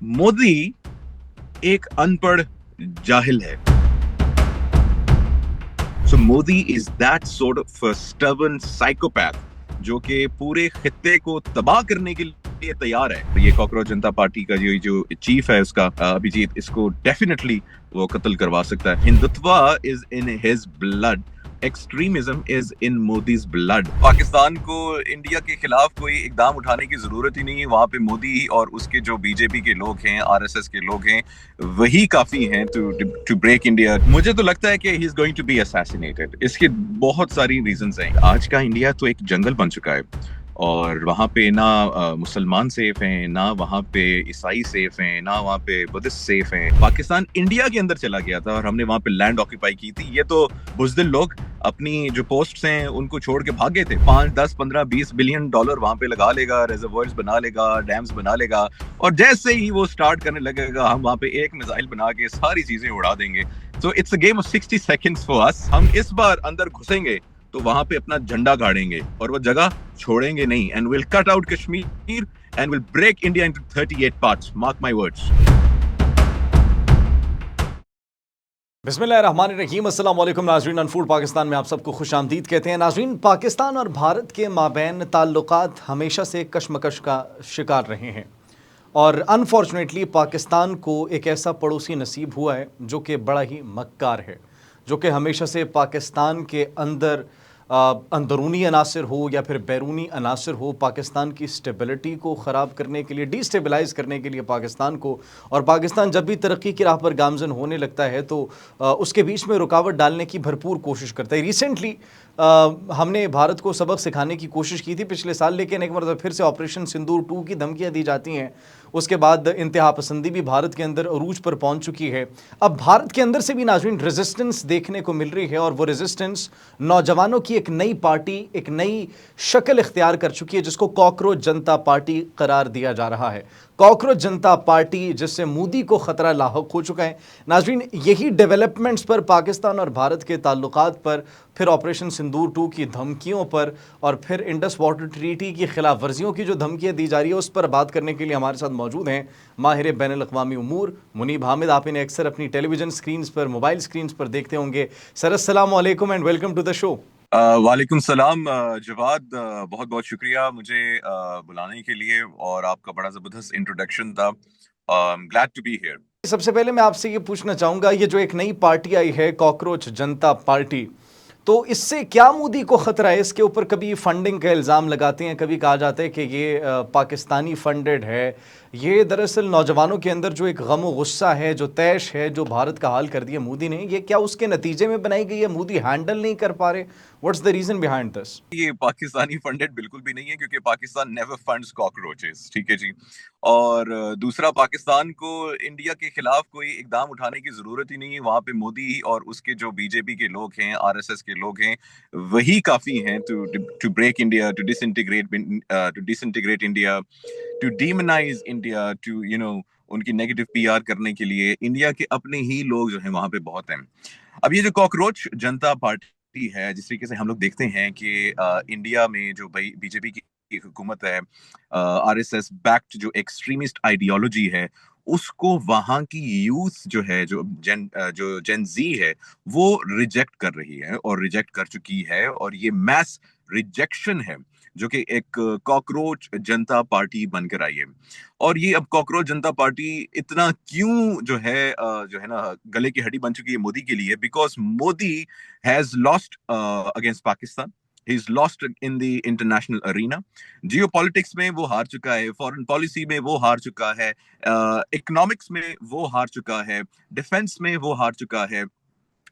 मोदी एक अनपढ़ जाहिल है। So Modi is that sort of a stubborn psychopath जो कि पूरे खित्ते को तबाह करने के लिए तैयार है। ये कॉकरोच जनता पार्टी का जो चीफ है उसका अभिजीत, इसको डेफिनेटली वो कत्ल करवा सकता है। Hindutva is in his blood, extremism is in Modi's blood. Pakistan को इंडिया के खिलाफ कोई इकदाम उठाने की जरूरत ही नहीं है। वहां पे मोदी और उसके जो बीजेपी के लोग हैं, आरएसएस के लोग हैं, वही काफी हैं टू ब्रेक इंडिया। मुझे तो लगता है कि he is going to be assassinated. इसके बहुत सारी रीजंस हैं। आज का इंडिया तो एक जंगल बन चुका है और वहां पे ना मुसलमान सेफ हैं, ना वहां पे ईसाई सेफ हैं, ना वहां पे बुद्धिस्ट सेफ हैं। पाकिस्तान इंडिया के अंदर चला गया था और हमने वहां पे लैंड ऑक्यूपाई की थी। ये तो बुज़दिल लोग अपनी जो पोस्ट्स हैं उनको छोड़ के भागे थे। 5, 10, 15, 20 बिलियन डॉलर वहां पे लगा लेगा, रिजर्वॉयर्स बना लेगा, डैम्स बना लेगा, और जैसे ही वो स्टार्ट करने लगेगा हम वहां पे एक मिसाइल बना के सारी चीजें उड़ा देंगे। So it's a game of 60 seconds for us. हम इस बार अंदर घुसेंगे तो वहां पे अपना झंडा गाड़ेंगे और वो जगह छोड़ेंगे नहीं। And will cut out Kashmir and will break India into 38 parts. Mark my words. बिस्मिल्लाहिर्रहमानिर्रहीम। अस्सलाम वालेकुम नाज़रीन, अनफूड पाकिस्तान में आप सबको खुशामदीद कहते हैं। नाज़रीन, पाकिस्तान और भारत के माबैन ताल्लुकात हमेशा से कशमकश का शिकार रहे हैं और अनफॉर्चुनेटली पाकिस्तान को एक ऐसा पड़ोसी नसीब हुआ है जो कि बड़ा ही मक्कार है, जो कि हमेशा से पाकिस्तान के अंदर अंदरूनी अनासर हो या फिर बैरूनी अनासर हो, पाकिस्तान की स्टेबिलिटी को ख़राब करने के लिए, डिस्टेबलाइज़ करने के लिए पाकिस्तान को, और पाकिस्तान जब भी तरक्की की राह पर गामज़न होने लगता है तो उसके बीच में रुकावट डालने की भरपूर कोशिश करता है। रिसेंटली हमने भारत को सबक सिखाने की कोशिश की थी पिछले साल, लेकिन एक बार फिर से ऑपरेशन सिंदूर 2 की धमकियाँ दी जाती हैं। उसके बाद इंतहा पसंदी भी भारत के अंदर अरूज पर पहुंच चुकी है। अब भारत के अंदर से भी नाज़रीन रेजिस्टेंस देखने को मिल रही है और वो रेजिस्टेंस नौजवानों की एक नई पार्टी, एक नई शक्ल इख्तियार कर चुकी है, जिसको कॉकरोच जनता पार्टी करार दिया जा रहा है। कॉकरोच जनता पार्टी, जिससे मोदी को ख़तरा लाहक हो चुका है। नाज़रीन, यही डेवलपमेंट्स पर, पाकिस्तान और भारत के ताल्लुकात पर, फिर ऑपरेशन सिंदूर 2 की धमकियों पर और फिर इंडस वाटर ट्रीटी की खिलाफ वर्जियों की जो धमकियाँ दी जा रही है उस पर बात करने के लिए हमारे साथ मौजूद हैं माहिर बैनुल अक़वामी उमूर मुनीब हामिद। आप इन्हें अक्सर अपनी टेलीविज़न स्क्रीन पर, मोबाइल स्क्रीन पर देखते होंगे। सर, अस्सलाम वालेकुम and welcome to the show. वालेकुम सलाम जवाद, बहुत बहुत शुक्रिया मुझे बुलाने के लिए, और आपका बड़ा ज़बरदस्त इंट्रोडक्शन था। Glad to be here. सबसे पहले मैं आपसे ये पूछना चाहूँगा, ये जो एक नई पार्टी आई है कॉकरोच जनता पार्टी, तो इससे क्या मोदी को ख़तरा है? इसके ऊपर कभी फंडिंग का इल्ज़ाम लगाते हैं, कभी कहा जाता है कि ये पाकिस्तानी फंडेड है। ये दरअसल नौजवानों के अंदर जो एक गम व गुस्सा है, जो तैश है, जो भारत का हाल कर दिया मोदी ने, ये क्या उसके नतीजे में बनाई गई है? मोदी हैंडल नहीं कर पा रहे? What's the reason behind this? ये पाकिस्तानी फंडेड बिल्कुल भी नहीं है, क्योंकि पाकिस्तान नेवर फंड्स कॉकरोचेस, ठीक है जी। और दूसरा, पाकिस्तान को इंडिया के खिलाफ कोई इकदाम उठाने की जरूरत ही नहीं है। वहां पे मोदी और उसके जो बीजेपी के लोग हैं, आरएसएस के लोग हैं, वही काफी हैं to to break India, to disintegrate India, to demonize India, to उनकी नेगेटिव पीआर करने के लिए। इंडिया के अपने ही लोग जो हैं वहां पे बहुत हैं। अब ये जो कॉकरोच जनता पार्टी है, जिस तरीके से हम लोग देखते हैं कि इंडिया में जो भाई बीजेपी की हुकूमत है, आरएसएस बैक्ड जो एक्सट्रीमिस्ट आइडियोलॉजी है, उसको वहां की यूथ जो है, जो जेन जी है, वो रिजेक्ट कर रही है और रिजेक्ट कर चुकी है। और ये मैस रिजेक्शन है जो कि एक कॉकरोच जनता पार्टी बनकर आई है। और ये अब कॉकरोच जनता पार्टी इतना क्यों जो है ना गले की हड्डी बन चुकी है मोदी के लिए, because Modi has lost against Pakistan. He is lost in the international arena. Geopolitics में वो हार चुका है, फॉरेन पॉलिसी में वो हार चुका है, इकोनॉमिक्स में वो हार चुका है, डिफेंस में वो हार चुका है।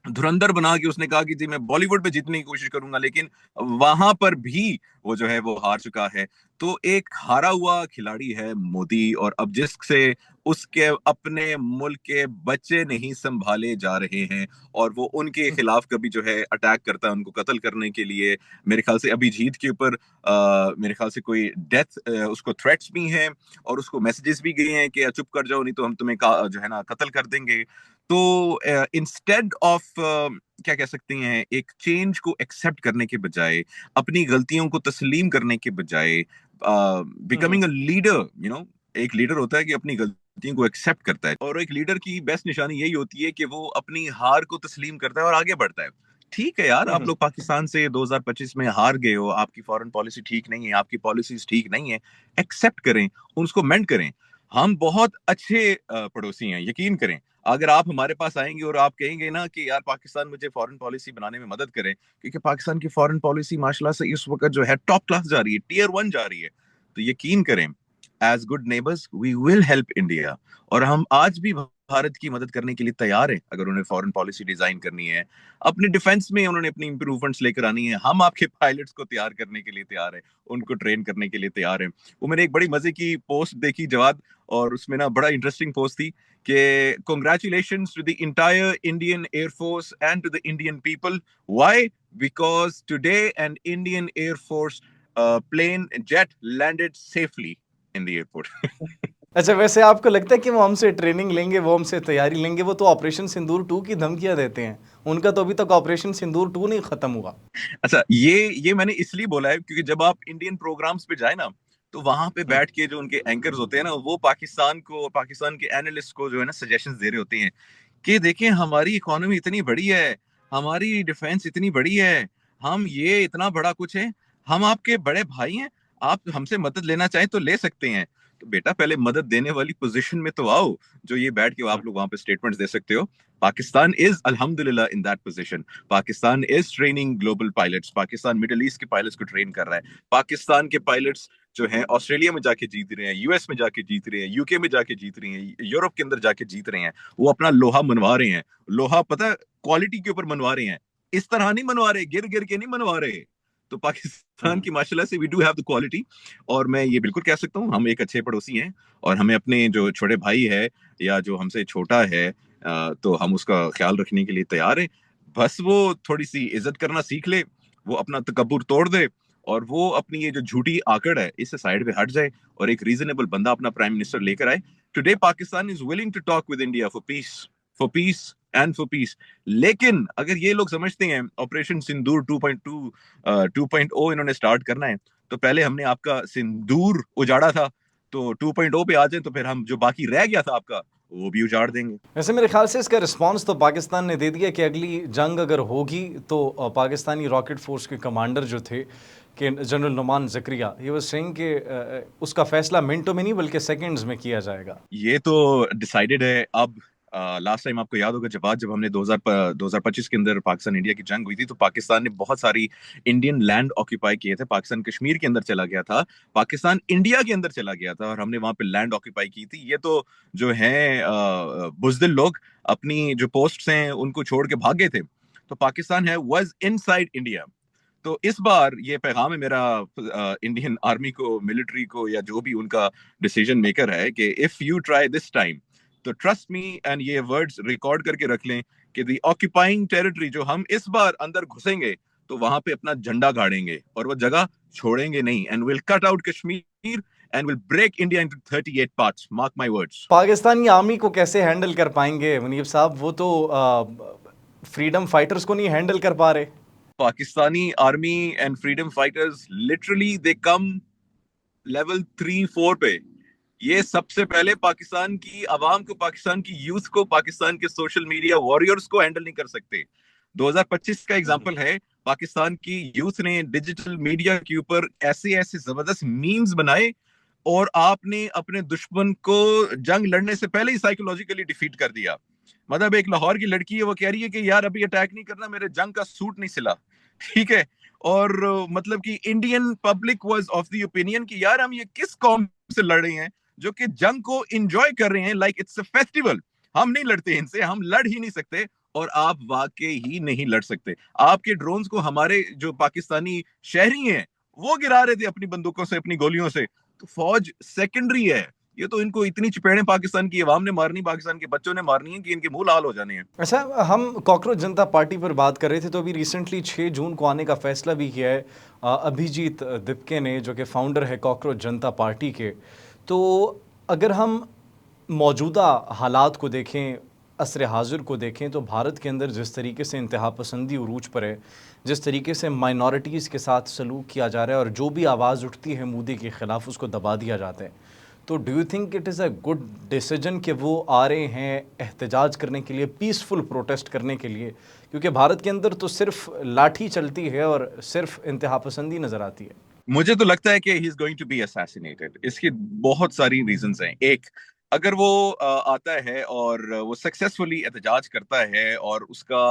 धुरंधर बना के उसने कहा कि जी मैं बॉलीवुड पे जीतने की कोशिश करूंगा, लेकिन वहां पर भी वो जो है वो हार चुका है। तो एक हारा हुआ खिलाड़ी है मोदी, और अब जिससे उसके अपने मुल्क के बच्चे नहीं संभाले जा रहे हैं, और वो उनके खिलाफ कभी जो है अटैक करता है उनको कत्ल करने के लिए। मेरे ख्याल से अभिजीत के ऊपर मेरे ख्याल से कोई डेथ, उसको थ्रेट्स भी हैं और उसको मैसेजेस भी गए हैं कि चुप कर जाओ, नहीं तो हम तुम्हें जो है ना कत्ल कर देंगे। तो इंस्टेड ऑफ क्या कह सकते हैं, एक चेंज को एक्सेप्ट करने के बजाय, अपनी गलतियों को तस्लीम करने के बजाय, बिकमिंग अ लीडर, एक लीडर होता है कि अपनी को एक्सेप्ट करता है। और एक लीडर की बेस्ट निशानी यही होती है कि वो अपनी हार को तस्लीम करता है और आगे बढ़ता है। ठीक है यार, आप लोग पाकिस्तान से 2025 में हार गए हो, आपकी फॉरेन पॉलिसी ठीक नहीं है, आपकी पॉलिसीज ठीक नहीं है, एक्सेप्ट करें, उसको मेंड करें। हम बहुत अच्छे पड़ोसी हैं, यकीन करें। अगर आप हमारे पास आएंगे और आप कहेंगे ना कि यार पाकिस्तान मुझे फॉरेन पॉलिसी बनाने में मदद करे, क्योंकि पाकिस्तान की फॉरेन पॉलिसी माशाल्लाह से इस वक्त जो है टॉप क्लास जा रही है, टियर 1 जा रही है, तो यकीन करें, as good neighbours we will help India. और हम आज भी भारत की मदद करने के लिए तैयार हैं। अगर उन्हें फॉरेन पॉलिसी डिजाइन करनी है, अपने डिफेंस में उन्होंने अपनी इंप्रूवमेंट्स लेकर आनी है, हम आपके पायलट्स को तैयार करने के लिए तैयार है, उनको ट्रेन करने के लिए तैयार है। वो मैंने एक बड़ी मजे की पोस्ट देखी जवाद, और उसमें ना बड़ा इंटरेस्टिंग पोस्ट थी कि congratulations to the entire Indian Air Force and to the Indian people. Why? Because today an Indian Air Force plane jet landed safely in the airport. अच्छा, वैसे आपको लगता है कि वो हमसे ट्रेनिंग लेंगे, वो हमसे तैयारी लेंगे? वो तो ऑपरेशन सिंदूर 2 की धमकियां देते हैं, उनका तो अभी तक ऑपरेशन सिंदूर 2 नहीं खत्म हुआ। अच्छा, ये मैंने इसलिए बोला है क्योंकि जब आप इंडियन प्रोग्राम्स पे जाए ना, तो वहां पे बैठ के जो उनके एंकर्स होते हैं ना, वो पाकिस्तान के एनालिस्ट को जो है ना सजेशंस दे रहे होते हैं कि देखें हमारी इकोनॉमी इतनी बड़ी है, हमारी डिफेंस इतनी बड़ी है, हम ये इतना बड़ा कुछ है, हम आपके बड़े भाई हैं, आप हमसे मदद लेना चाहें तो ले सकते हैं। तो बेटा पहले मदद देने वाली पोजीशन में तो आओ, जो ये बैठ के आप लोग वहां पे स्टेटमेंट्स दे सकते हो। पाकिस्तान इज अल्हम्दुलिल्लाह in that position. Pakistan is training global pilots, Pakistan middle east के पायलट्स को ट्रेन कर रहा है। पाकिस्तान के पायलट्स जो हैं ऑस्ट्रेलिया में जाके जीत रहे हैं, यूएस में जाके जीत रहे हैं, यूके में जाके जीत रहे हैं, यूरोप के अंदर जाके जीत रहे हैं। वो अपना लोहा मनवा रहे हैं। लोहा पता क्वालिटी के ऊपर मनवा रहे हैं, इस तरह नहीं मनवा रहे, गिर गिर के नहीं मनवा रहे। तो पाकिस्तान की माशाल्लाह से we do have the quality. और मैं ये बिल्कुल कह सकता हूँ हम एक अच्छे पड़ोसी हैं, और हमें अपने जो छोटे भाई है या जो हमसे छोटा है, तो हम उसका ख्याल रखने के लिए तैयार हैं। बस वो थोड़ी सी इज्जत करना सीख ले, वो अपना तकब्बुर तोड़ दे, और वो अपनी ये जो झूठी आकड़ है इससे साइड पे हट जाए, और एक रीजनेबल बंदा अपना प्राइम मिनिस्टर लेकर आए। Today Pakistan is willing to talk with India for peace and for peace. लेकिन अगर ये लोग समझते हैं ऑपरेशन सिंदूर 2.0 इन्होंने स्टार्ट करना है, तो पहले हमने आपका सिंदूर उजाड़ा था, तो 2.0 पे आ जाए तो फिर हम जो बाकी रह गया था आपका वो भी उजाड़ देंगे। वैसे मेरे ख्याल से इसका रिस्पांस तो पाकिस्तान ने दे दिया कि अगली जंग अगर होगी तो पाकिस्तानी रॉकेट फोर्स के कमांडर जो थे कि जनरल नुमान ज़करिया, ये वाज सेइंग कि उसका फैसला मिनटों में नहीं बल्कि सेकंड्स में किया जाएगा। ये तो डिसाइडेड है। अब लास्ट टाइम आपको याद होगा जब हमने 2025 के अंदर पाकिस्तान इंडिया की जंग हुई थी, तो पाकिस्तान ने बहुत सारी इंडियन लैंड ऑक्यूपाई किए थे। पाकिस्तान कश्मीर के अंदर चला गया था, पाकिस्तान इंडिया के अंदर चला गया था, और हमने वहां पे लैंड ऑक्यूपाई की थी। ये तो जो है बुजदिल लोग अपनी जो पोस्ट्स हैं उनको छोड़ के भाग गए थे, तो पाकिस्तान है वाज इनसाइड इंडिया। तो इस बार ये पैगाम है मेरा इंडियन आर्मी को, मिलिट्री को, या जो भी उनका डिसीजन मेकर है, कि if you try this time, तो ट्रस्ट मी, एंड ये वर्ड्स रिकॉर्ड करके रख लें कि द ऑक्यूपाइंग टेरिटरी, जो हम इस बार अंदर घुसेंगे तो वहां पे अपना झंडा गाड़ेंगे और वो जगह छोड़ेंगे नहीं, and will cut out Kashmir and will break India into 38 parts, mark my words. Pakistani army को कैसे हैंडल कर पाएंगे मुनीब साहब? वो तो फ्रीडम फाइटर्स को नहीं हैंडल कर पा रहे। Pakistani army and freedom fighters literally they come level 3-4 पे। ये सबसे पहले पाकिस्तान की आवाम को, पाकिस्तान की यूथ को, पाकिस्तान के सोशल मीडिया वॉरियर्स को हैंडल नहीं कर सकते। 2025 का एग्जांपल है, पाकिस्तान की यूथ ने डिजिटल मीडिया के ऊपर ऐसे ऐसे जबरदस्त मीम्स बनाए, और आपने अपने दुश्मन को जंग लड़ने से पहले ही साइकोलॉजिकली डिफीट कर दिया। मतलब एक लाहौर की लड़की है, वो कह रही है कि यार अभी अटैक नहीं करना, मेरे जंग का सूट नहीं सिला, ठीक है। और मतलब कि Indian public was of the opinion कि यार हम ये किस कौम से लड़ रहे हैं जो कि जंग को एंजॉय कर रहे हैं, लाइक इट्स अ फेस्टिवल। हम नहीं लड़ते इनसे, हम लड़ ही नहीं सकते, और आप वाकई ही नहीं लड़ सकते। आपके ड्रोन्स को हमारे जो पाकिस्तानी शहरी हैं वो गिरा रहे थे अपनी बंदूकों से, अपनी गोलियों से। तो फौज सेकेंडरी है। ये तो इनको इतनी चपेड़ें पाकिस्तान की अवाम ने मारनी, पाकिस्तान के बच्चों ने मारनी है कि इनके मुंह लाल हो जाने हैं। अच्छा, हम कॉकरोच जनता पार्टी पर बात कर रहे थे, तो अभी रिसेंटली 6 जून को आने का फैसला भी किया है अभिजीत दिपके ने, जो कि फाउंडर है कॉकरोच जनता पार्टी के। तो अगर हम मौजूदा हालात को देखें, असर हाजिर को देखें, तो भारत के अंदर जिस तरीके से इंतहा पसंदी उरूज पर है, जिस तरीके से माइनॉरिटीज़ के साथ सलूक किया जा रहा है, और जो भी आवाज़ उठती है मोदी के ख़िलाफ़ उसको दबा दिया जाता है, तो do you think it is a good decision कि वो आ रहे हैं एहतजाज करने के लिए, पीसफुल प्रोटेस्ट करने के लिए? क्योंकि भारत के अंदर तो सिर्फ लाठी चलती है और सिर्फ इंतहा पसंदी नज़र आती है। मुझे तो लगता है कि he is going to be assassinated. इसकी बहुत सारी रीजंस हैं। एक, अगर वो आता है और वो सक्सेसफुली एहतजाज करता है और उसका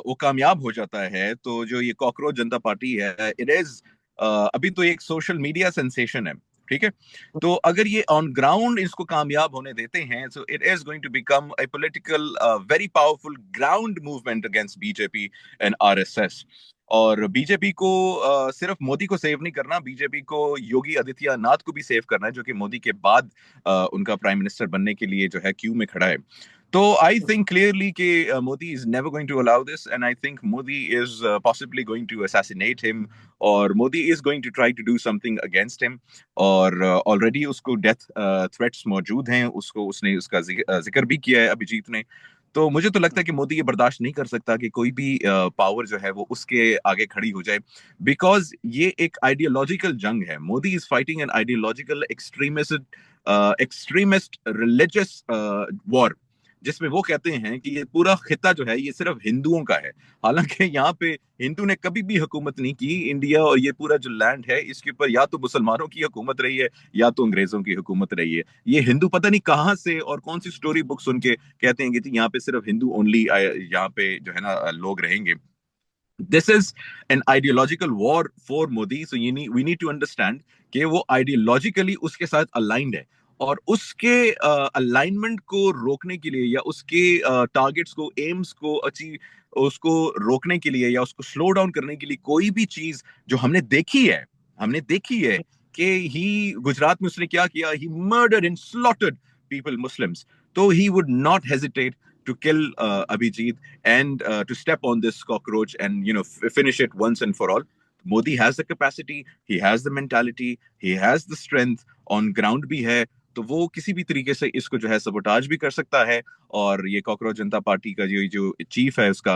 वो कामयाब हो जाता है, तो जो ये कॉकरोच जनता पार्टी है, इट इज अभी तो एक सोशल मीडिया सेंसेशन है, ठीक है। तो अगर ये ऑन ग्राउंड इसको कामयाब होने देते हैं, so it is going to become a political very powerful ground movement against BJP and RSS. और बीजेपी को सिर्फ मोदी को सेव नहीं करना, बीजेपी को योगी आदित्यनाथ को भी सेव करना है, जो कि मोदी के बाद उनका प्राइम मिनिस्टर बनने के लिए जो है क्यू में खड़ा है। तो आई थिंक क्लियरली कि Modi is never going to allow this, and I think Modi is possibly going to assassinate him, और Modi is going to try to do something against him. और ऑलरेडी उसको डेथ थ्रेट्स मौजूद हैं, उसको उसने उसका जिक्र भी किया है अभिजीत ने। तो मुझे तो लगता है कि मोदी ये बर्दाश्त नहीं कर सकता कि कोई भी पावर जो है वो उसके आगे खड़ी हो जाए, बिकॉज ये एक आइडियोलॉजिकल जंग है। Modi is fighting an ideological extremist religious war, जिसमें वो कहते हैं कि ये पूरा खिता जो है ये सिर्फ हिंदुओं का है। हालांकि यहाँ पे हिंदू ने कभी भी हुकूमत नहीं की। इंडिया और ये पूरा जो लैंड है, इसके ऊपर या तो मुसलमानों की हुकूमत रही है या तो अंग्रेजों की हुकूमत रही है। ये हिंदू पता नहीं कहाँ से और कौन सी स्टोरी बुक सुन के कहते हैं कि यहाँ पे सिर्फ हिंदू ओनली यहाँ पे जो है ना लोग रहेंगे। This is an ideological war for Modi, so we need to understand कि वो आइडियोलॉजिकली उसके साथ अलाइंड है, और उसके अलाइनमेंट को रोकने के लिए या उसके टारगेट्स को, एम्स को अचीव, उसको रोकने के लिए या उसको स्लो डाउन करने के लिए कोई भी चीज जो हमने देखी है कि ही गुजरात में उसने क्या किया, he murdered and slaughtered people, Muslims. तो he would not hesitate to kill Abhijit and to step on this cockroach and finish it once and for all. Modi has the capacity, he has the mentality, he has the strength, on ground भी है, तो वो किसी भी तरीके से इसको जो है सबोटाज भी कर सकता है। और ये कॉकरोच जनता पार्टी का जो चीफ है उसका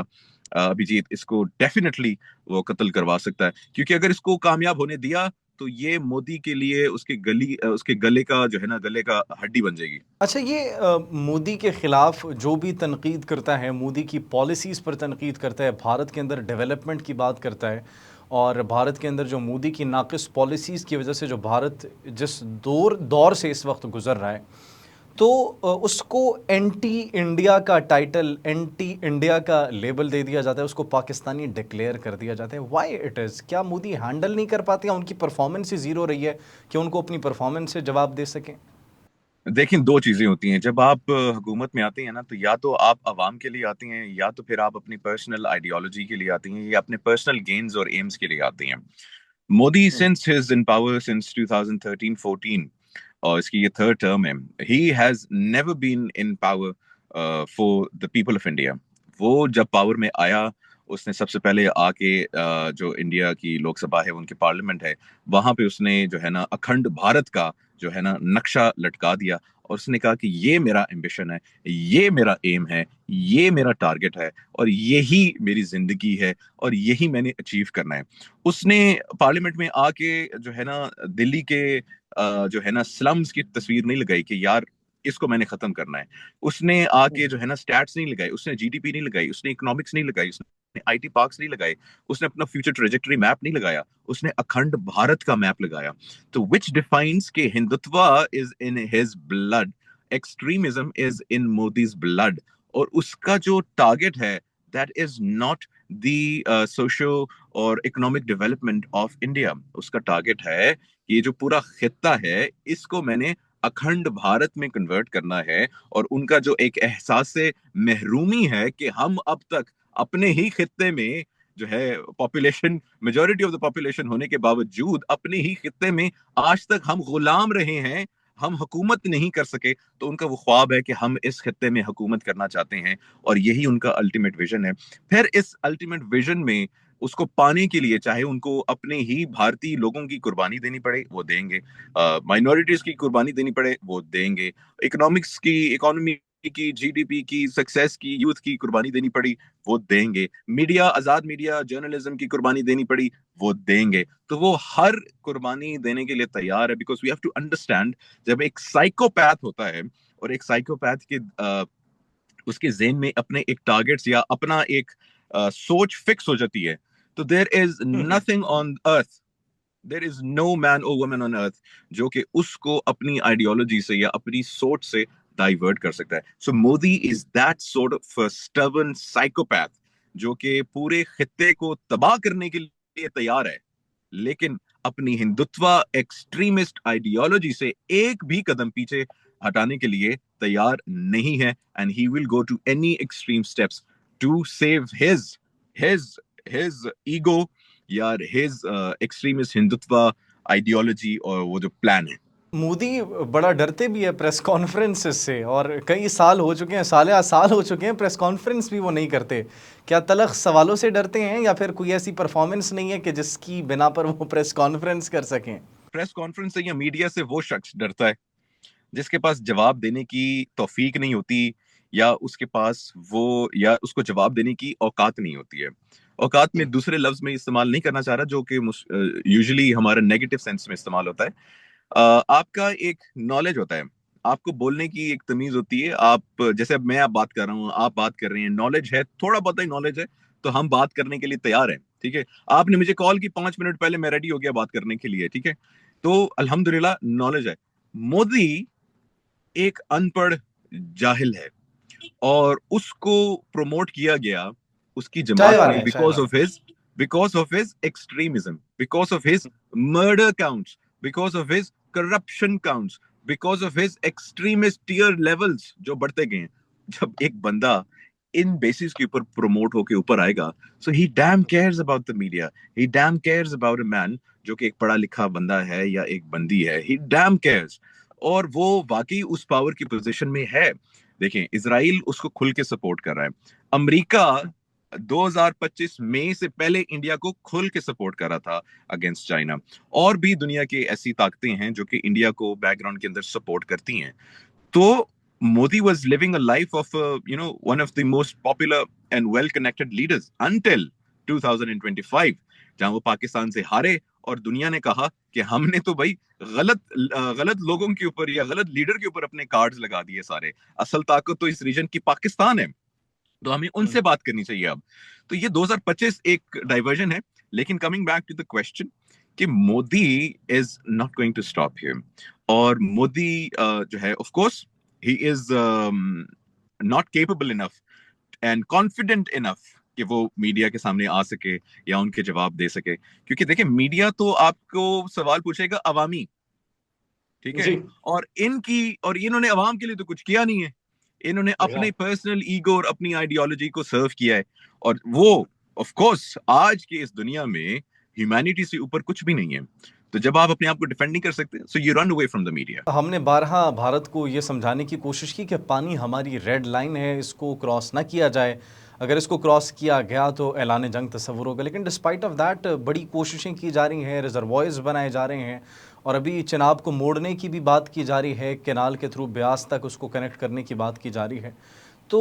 अभिजीत, इसको डेफिनेटली वो कत्ल करवा सकता है, क्योंकि अगर इसको कामयाब होने दिया तो ये मोदी के लिए उसके गले का जो है ना, गले का हड्डी बन जाएगी। अच्छा, ये मोदी के ख़िलाफ़ जो भी तनकीद करता है, मोदी की पॉलिसीज़ पर तनकीद करता है, भारत के अंदर डेवलपमेंट की बात करता है, और भारत के अंदर जो मोदी की नाक़िस पॉलिसीज़ की वजह से जो भारत जिस दौर से इस वक्त गुज़र रहा है, तो उसको एंटी इंडिया का टाइटल, एंटी इंडिया का लेबल दे दिया जाता है, उसको पाकिस्तानी डिक्लेयर कर दिया जाता है। Why it is? क्या मोदी हैंडल नहीं कर पाते हैं? उनकी परफॉर्मेंस ही ज़ीरो रही है कि उनको अपनी परफॉर्मेंस से जवाब दे सकें? देखिए, दो चीजें होती हैं जब आप हुकूमत में आते हैं ना, तो या तो आप अवाम के लिए आते हैं, या तो फिर आप अपनी पर्सनल आइडियोलॉजी के लिए आते हैं, या अपने पर्सनल गेन्स और एम्स के लिए आते हैं। Modi since his in power since 2013-14, और इसकी ये थर्ड टर्म है, he has never been in power for the people of India. वो जब पावर में आया, उसने सबसे पहले आके जो इंडिया की लोकसभा है, उनके पार्लियामेंट है, वहां पे उसने जो है ना अखंड भारत का जो है ना नक्शा लटका दिया, और उसने कहा कि ये मेरा एम्बिशन है, ये मेरा एम है, ये मेरा टारगेट है, और यही मेरी जिंदगी है, और यही मैंने अचीव करना है। उसने पार्लियामेंट में आके जो है ना दिल्ली के जो है ना स्लम्स की तस्वीर नहीं लगाई कि यार इसको मैंने खत्म करना है। उसने आके जो है ना स्टैट्स नहीं लगाई, उसने जीडीपी नहीं लगाई, उसने इकोनॉमिक्स नहीं लगाई, उसने आईटी पार्क्स नहीं लगाए, उसने अपना फ्यूचर ट्रेजेक्टरी मैप नहीं लगाया, उसने अखंड भारत का मैप लगाया। तो विच डिफाइंस के Hindutva is in his blood, extremism is in Modi's blood, और उसका जो टारगेट है, that is not the socio और इकोनॉमिक डेवलपमेंट ऑफ इंडिया। उसका टारगेट है कि ये जो पूरा खित्ता है, इसको मैंने अखंड भारत में कन्वर्ट करना है। और उनका जो एक एहसास से महरूमी है कि हम अब तक अपने ही खित्ते में जो है population, majority of the population होने के बावजूद अपने ही खित्ते में आज तक हम गुलाम रहे हैं, हम हुकूमत नहीं कर सके। तो उनका वो ख्वाब है कि हम इस खित्ते में हुकूमत करना चाहते हैं, और यही उनका अल्टीमेट विजन है। फिर इस अल्टीमेट विजन में उसको पाने के लिए चाहे उनको अपने ही भारतीय लोगों की कुर्बानी देनी पड़े, वो देंगे। माइनॉरिटीज की कुर्बानी देनी पड़े, वो देंगे। इकोनॉमी की, जीडीपी की, सक्सेस की, यूथ की कुर्बानी देनी पड़ी, वो देंगे। मीडिया, आजाद मीडिया, जर्नलिज्म की कुर्बानी देनी पड़ी, वो देंगे, तो वो हर कुर्बानी देने के लिए तैयार है, because we have to understand, जब एक साइकोपैथ होता है और एक साइकोपैथ के उसके ज़हन में अपने एक टारगेट्स या अपना एक सोच फिक्स हो जाती है, तो there is nothing on earth, there is no man or woman on earth जो कि उसको अपनी आइडियोलॉजी से या अपनी सोच से डाइवर्ट कर सकता है. So Modi is that sort of stubborn psychopath जो कि पूरे खित्ते को तबाह करने के लिए तैयार है, लेकिन अपनी हिंदुत्व एक्सट्रीमिस्ट आइडियोलॉजी से एक भी कदम पीछे हटाने के लिए तैयार नहीं है, and he will go to any extreme steps to save his his ego या हिज एक्सट्रीमिस्ट हिंदुत्व आइडियोलॉजी और वो जो प्लान है. मोदी बड़ा डरते भी है प्रेस कॉन्फ्रेंस से, और कई साल हो चुके हैं, साल हो चुके हैं, प्रेस कॉन्फ्रेंस भी वो नहीं करते. क्या तलख सवालों से डरते हैं या फिर कोई ऐसी परफॉर्मेंस नहीं है कि जिसकी बिना पर वो प्रेस कॉन्फ्रेंस कर सकें? प्रेस कॉन्फ्रेंस से या मीडिया से वो शख्स डरता है जिसके पास जवाब देने की तौफीक नहीं होती, या उसके पास वो या उसको जवाब देने की औकात नहीं होती है. औकात में दूसरे लफ्ज में इस्तेमाल नहीं करना चाह रहा जो कि यूजुअली हमारा नेगेटिव सेंस में इस्तेमाल होता है. आपका एक नॉलेज होता है, आपको बोलने की एक तमीज होती है. आप जैसे अब मैं आप बात कर रहा हूँ, आप बात कर रहे हैं, नॉलेज है, थोड़ा बहुत ही नॉलेज है, तो हम बात करने के लिए तैयार हैं. ठीक है, आपने मुझे कॉल की 5 मिनट पहले, मैं रेडी हो गया बात करने के लिए. ठीक है, तो अल्हम्दुलिल्लाह नॉलेज है. मोदी एक अनपढ़ जाहिल है और उसको प्रमोट किया गया उसकी चाय जमात वाले में हैं, चाय वाले. Because of his extremism, because of his murder counts, because of his corruption counts, because of his extremist tier levels जो बढ़ते गए हैं. जब एक बंदा इन बेसिस के ऊपर प्रमोट होके ऊपर आएगा, so he damn cares about the media, he damn cares about a man जो कि एक पढ़ा लिखा बंदा है या एक बंदी है, ही डैम केयर्स. और वो वाकई उस पावर की पोजीशन में है. देखें, इजराइल उसको खुल के सपोर्ट कर रहा है. अमेरिका 2025 मई से पहले इंडिया को खुल के सपोर्ट कर रहा था अगेंस्ट चाइना. और भी दुनिया की ऐसी ताकतें हैं जो कि इंडिया को बैकग्राउंड के अंदर सपोर्ट करती हैं. तो Modi was living a life of, one of the most popular and well-connected leaders until 2025, जहां वो पाकिस्तान से हारे और दुनिया ने कहा कि हमने तो भाई गलत लोगों के ऊपर या गलत लीडर के ऊपर अपने कार्ड्स लगा दिए सारे. असल ताकत तो इस रीजन की पाकिस्तान है, तो हमें उनसे बात करनी चाहिए अब. तो ये 2025 एक डाइवर्जन है. लेकिन coming back to the question कि Modi is not going to stop here. और मोदी जो है, of course he is not capable enough and confident enough कि वो मीडिया के सामने आ सके या उनके जवाब दे सके. क्योंकि देखिए, मीडिया तो आपको सवाल पूछेगा अवामी, ठीक है, जी. और इन्होंने अवाम के लिए तो कुछ किया नहीं है. इन्होंने अपने पर्सनल ईगो और अपनी आइडियोलॉजी को सर्व किया है. और वो ऑफ कोर्स आज की इस दुनिया में ह्यूमैनिटी से ऊपर कुछ भी नहीं है. तो जब आप अपने आप को डिफेंड नहीं कर सकते, so you run away from the media. हमने बारहा भारत को ये समझाने की कोशिश की कि पानी हमारी रेड लाइन है, इसको क्रॉस ना किया जाए. अगर इसको क्रॉस किया गया तो ऐलान जंग तस्वुर होगा. लेकिन डिस्पाइट ऑफ दैट बड़ी कोशिशें की जा रही हैं, रिजर्वॉयर्स बनाए जा रहे हैं, और अभी चिनाब को मोड़ने की भी बात की जा रही है, कैनाल के थ्रू ब्यास तक उसको कनेक्ट करने की बात की जा रही है. तो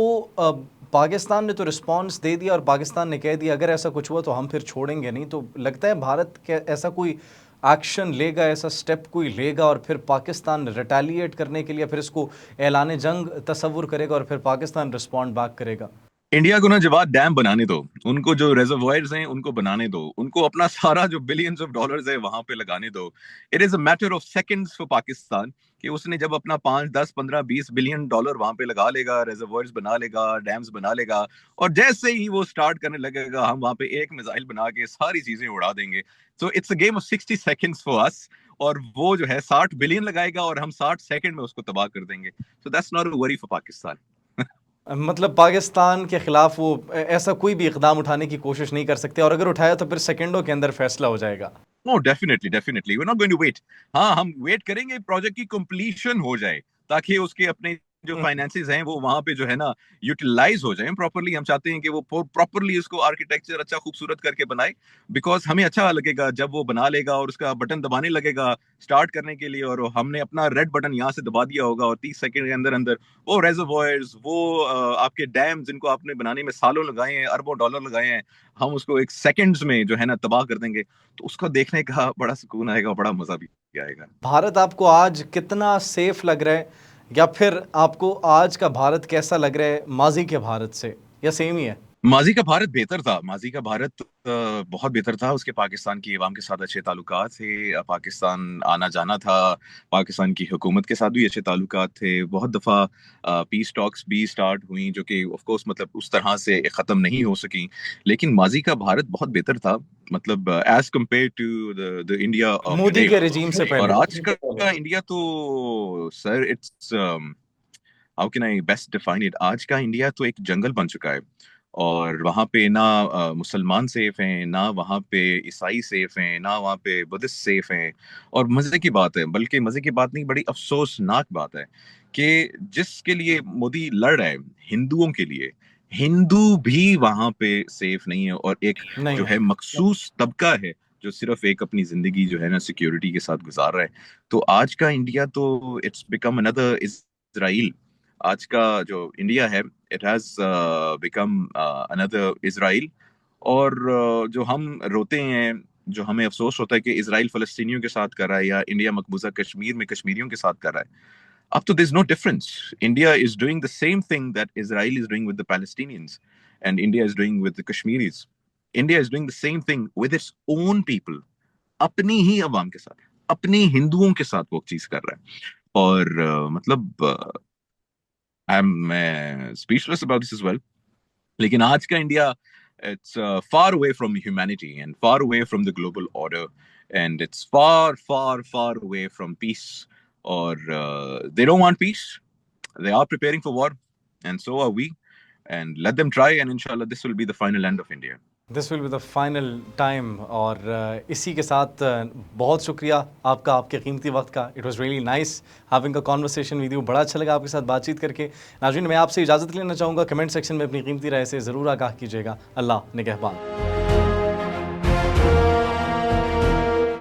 पाकिस्तान ने तो रिस्पांस दे दिया और पाकिस्तान ने कह दिया अगर ऐसा कुछ हुआ तो हम फिर छोड़ेंगे नहीं. तो लगता है भारत के ऐसा कोई एक्शन लेगा, ऐसा स्टेप कोई लेगा, और फिर पाकिस्तान रिटेलिएट करने के लिए फिर इसको ऐलान जंग तस्वुर करेगा और फिर पाकिस्तान रिस्पॉन्ड बैक करेगा? इंडिया को ना जवाब डैम बनाने दो, उनको जो रिजर्वॉयर्स हैं उनको बनाने दो, उनको अपना सारा जो बिलियंस ऑफ डॉलर्स है वहां पे लगाने दो. It is a matter of seconds for Pakistan कि उसने जब अपना 5, 10, 15, 20 बिलियन डॉलर वहां पे लगा लेगा, रिजर्वॉयर्स बना लेगा, डैम्स बना लेगा, और जैसे ही वो स्टार्ट करने लगेगा हम वहां पे एक मिसाइल बना के सारी चीजें उड़ा देंगे. So it's a game of 60 seconds for us. और वो जो है 60 बिलियन लगाएगा और हम 60 सेकंड में उसको तबाह कर देंगे. So that's not a worry for Pakistan. मतलब पाकिस्तान के खिलाफ वो ऐसा कोई भी इकदाम उठाने की कोशिश नहीं कर सकते, और अगर उठाया तो फिर सेकंडों के अंदर फैसला हो जाएगा. No, definitely we are not going to wait. हाँ, हम वेट करेंगे प्रोजेक्ट की कंप्लीशन हो जाए ताकि उसके अपने जो हुँ, फाइनेंसेस हैं वो वहां पे जो है ना यूटिलाइज हो जाएं प्रॉपरली। हम चाहते हैं कि वो प्रॉपरली उसको आर्किटेक्चर अच्छा खूबसूरत करके बनाए, बिकॉज हमें अच्छा लगेगा जब वो बना लेगा और उसका बटन दबाने लगेगा स्टार्ट करने के लिए, और हमने अपना रेड बटन यहाँ से दबा दिया होगा और 30 सेकंड के अंदर अंदर वो रेजर्वॉयर्स, वो आपके डैम जिनको आपने बनाने में सालों लगाए हैं, अरबों डॉलर लगाए हैं, हम उसको एक सेकंड्स में जो है ना तबाह कर देंगे। तो उसको देखने का बड़ा सुकून आएगा, बड़ा मजा भी आएगा। भारत आपको आज कितना सेफ लग रहा है या फिर आपको आज का भारत कैसा लग रहा है माज़ी के भारत से या सेम ही है? माजी का भारत बेहतर था। माजी का भारत बहुत बेहतर था। उसके पाकिस्तान की अवाम के साथ अच्छे ताल्लुकात थे, पाकिस्तान आना जाना था, पाकिस्तान की हुकूमत के साथ भी अच्छे ताल्लुकात थे। बहुत दफ़ा पीस टॉक्स भी स्टार्ट हुई जो कि ऑफ कोर्स मतलब उस तरह से ख़त्म नहीं हो सकी, लेकिन माजी का भारत बहुत बेहतर था, मतलब as compare to the India of Modi today. के रिजीम से और पहले। आज का इंडिया तो sir it's how can I best define it, आज का इंडिया तो एक जंगल बन चुका है। और वहाँ पे ना मुसलमान सेफ हैं, ना वहाँ पे ईसाई सेफ हैं, ना वहाँ पे बुद्धिस्ट सेफ हैं। और मजे की बात है, बल्कि मजे की बात नहीं, बड़ी अफसोसनाक बात है कि जिसके लिए मोदी लड़ रहा है, हिंदुओं के लिए, हिंदू भी वहाँ पे सेफ नहीं है। और एक नहीं जो है। है मखसूस तबका है जो सिर्फ एक अपनी जिंदगी जो है ना सिक्योरिटी के साथ गुजार रहा है। तो आज का इंडिया तो इट्स बिकम अनदर इजराइल। आज का जो इंडिया है it has become another Israel. और जो हम रोते हैं, जो हमें अफसोस होता है कि इसराइल फलस्तीनियों के साथ कर रहा है या इंडिया मकबूजा कश्मीर में कश्मीरियों के साथ कर रहा है, अब तो there's no difference. India is doing the same thing that Israel is doing with the Palestinians, and India is doing with the Kashmiris. India is doing the same thing with its own people. अपनी ही अवाम के साथ, अपनी हिंदुओं के साथ वो चीज कर रहा है। और मतलब I am speechless about this as well. लेकिन आज का India it's far away from humanity and far away from the global order, and it's far away from peace. Or they don't want peace, they are preparing for war, and so are we. And let them try, and inshallah this will be the final end of India. This will be the final time. और इसी के साथ बहुत शुक्रिया आपका, आपके कीमती वक्त का। It was really nice having a conversation with you. बड़ा अच्छा लगा आपके साथ बातचीत करके। नाज़रीन, मैं आपसे इजाज़त लेना चाहूँगा। कमेंट सेक्शन में अपनी कीमती राय से ज़रूर आगाह कीजिएगा। अल्लाह निगहबान।